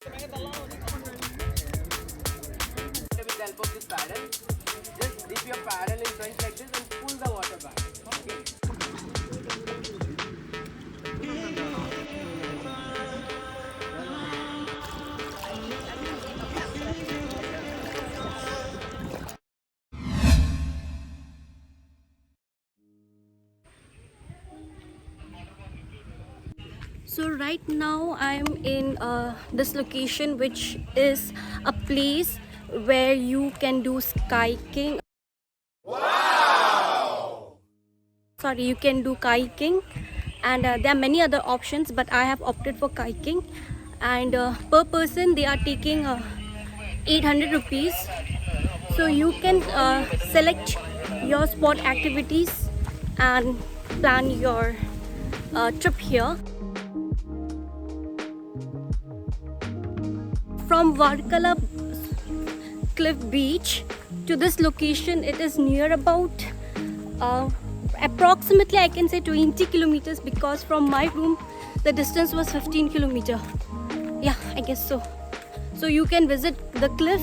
With the help of this paddle, just dip your paddle in front like this and pull the water back. Okay. So right now I'm in this location, which is a place where you can do kayaking. Wow! Sorry, you can do kayaking, and there are many other options, but I have opted for kayaking. And per person they are taking 800 rupees. So you can select your sport activities and plan your trip here. From Varkala Cliff Beach to this location, it is near about approximately, I can say, 20 kilometers, because from my room the distance was 15 kilometers. Yeah, I guess so. So you can visit the cliff,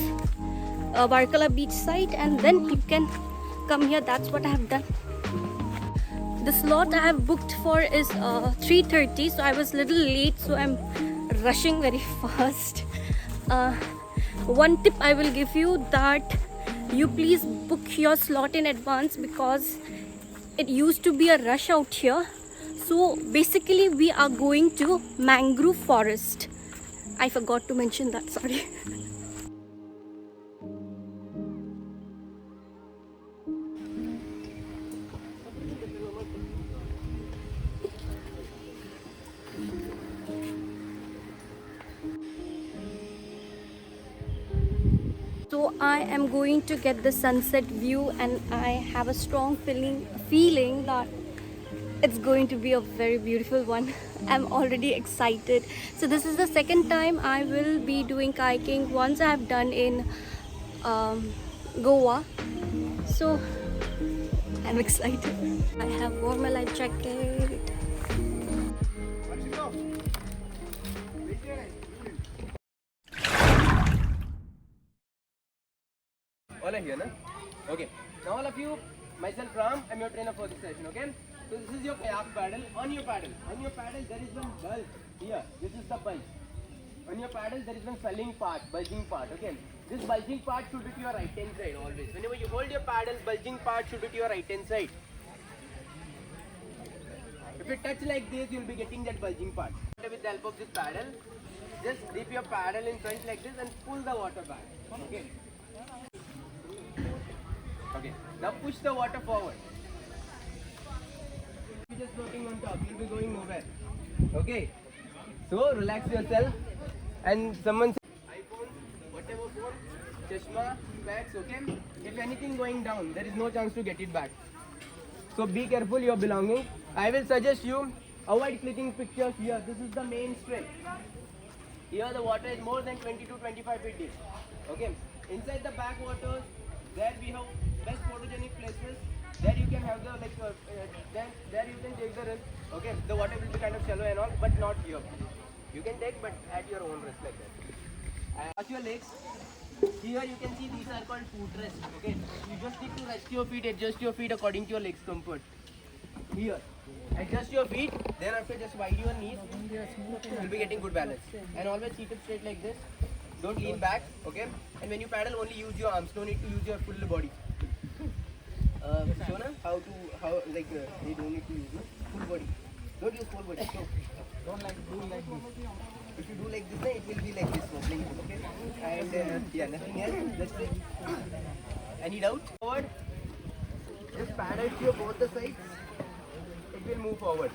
Varkala beach site, and then you can come here. That's what I have done. The slot I have booked for is 3:30, so I was a little late, so I'm rushing very fast. One tip I will give you, that you please book your slot in advance, because it used to be a rush out here. So basically we are going to mangrove forest. I forgot to mention that, sorry. So I am going to get the sunset view, and I have a strong feeling that it's going to be a very beautiful one. I'm already excited. So this is the second time I will be doing kayaking. Once I have done in Goa. So I'm excited. I have worn my life jacket. All are here, na? Okay. Now all of you, myself Ram, I'm your trainer for this session, okay? So this is your kayak paddle. On your paddle there is one bulge here. This is the bulge. On your paddle there is one swelling part, bulging part, okay? This bulging part should be to your right hand side always. Whenever you hold your paddle, bulging part should be to your right hand side. If you touch like this, you will be getting that bulging part. With the help of this paddle, just dip your paddle in front like this and pull the water back, okay? Okay, now push the water forward. You're just floating on top, you'll be going nowhere. Okay, so relax yourself. And someone says, iPhone, whatever phone, chashma, specs, okay? If anything going down, there is no chance to get it back. So be careful your belongings. I will suggest you avoid clicking pictures here. This is the main strength. Here the water is more than 20 to 25 feet deep. Okay, inside the backwaters, there we have best photogenic places. There you can have the there you can take the risk. Okay, the water will be kind of shallow and all, but not here. You can take, but at your own risk like that. And watch your legs. Here you can see these are called foot rest. Okay, you just need to rest your feet, adjust your feet according to your legs comfort. Here, adjust your feet. Then after just widen your knees. You'll be getting good balance. And always keep it straight like this. Don't lean back, okay? And when you paddle, only use your arms. No need to use your full body. Shona, they don't need to use full body. Don't use full body. So, don't do like this. If you do like this, it will be like this. Okay? And yeah, nothing else. That's it. Any doubt? Forward. Just paddle to both the sides. It will move forward.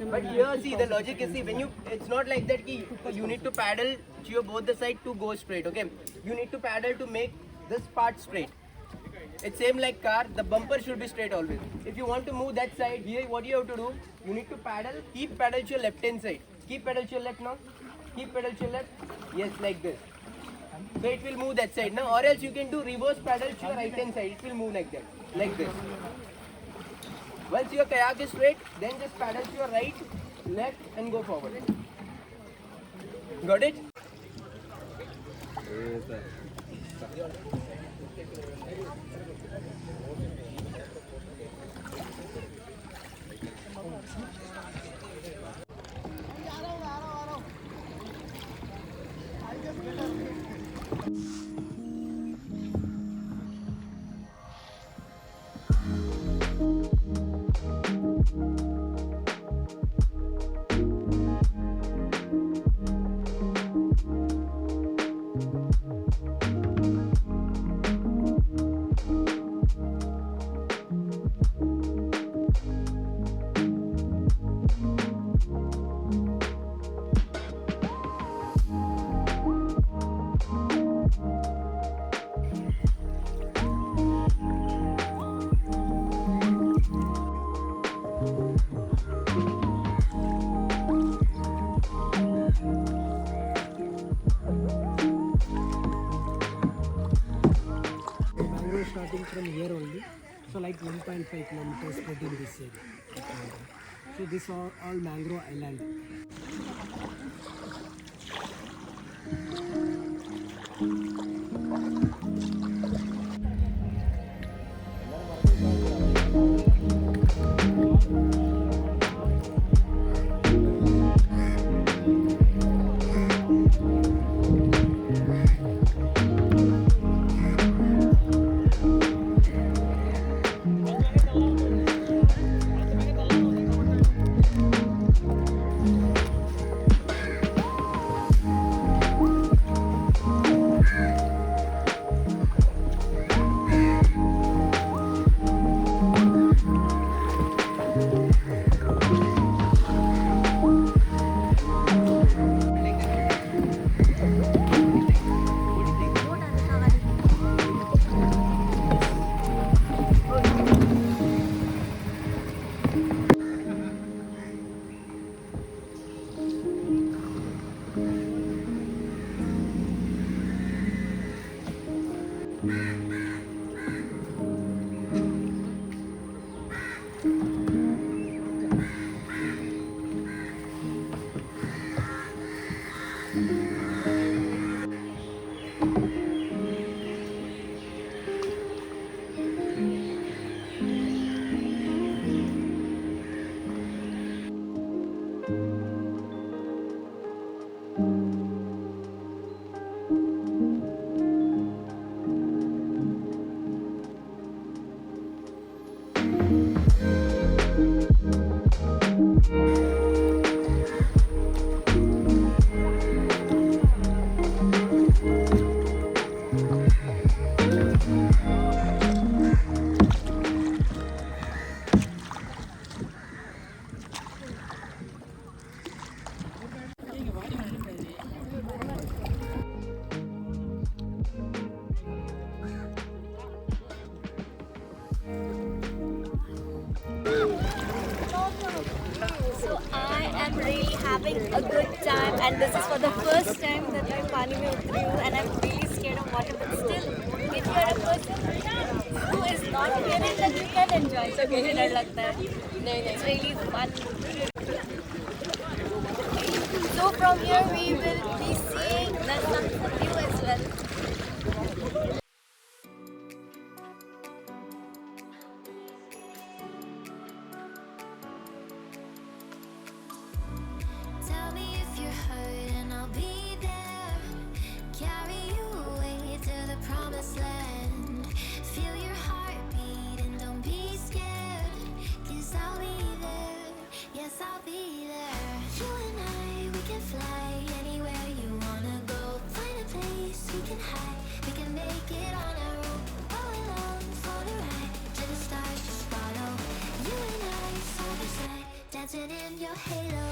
But here, see, the logic is, see, when it's not like that you need to paddle to your both the side to go straight, okay? You need to paddle to make this part straight. It's same like car, the bumper should be straight always. If you want to move that side, here what you have to do, you need to paddle, keep paddle to your left hand side. Keep paddle to your left now. Keep paddle to your left. Yes, like this. So it will move that side now, or else you can do reverse paddle to your right hand side. It will move like that, like this. Once your kayak is straight, then just paddle to your right left and go forward. Got it? Yes, sir. Bangalore starting from here only, so like 1.5 kilometers spread in this area. So this are all mangrove island. So I am really having a good time, and this is for the first time that I'm पानी में उतरी हूँ, and I'm really scared of water. But still, if you are a person who is not scared, then you can enjoy. So मुझे डर लगता है. It's really fun. So from here we will be seeing the sunset view as well. Tell me if you're hurt and I'll be there. Carry you away to the promised land. Feel your heartbeat and don't be scared. 'Cause I'll be there, yes I'll be there. You and I, we can fly anywhere you wanna go. Find a place we can hide, we can make it on our own. Go along for the ride, to the stars just follow. You and I, side by side, dancing in your halo.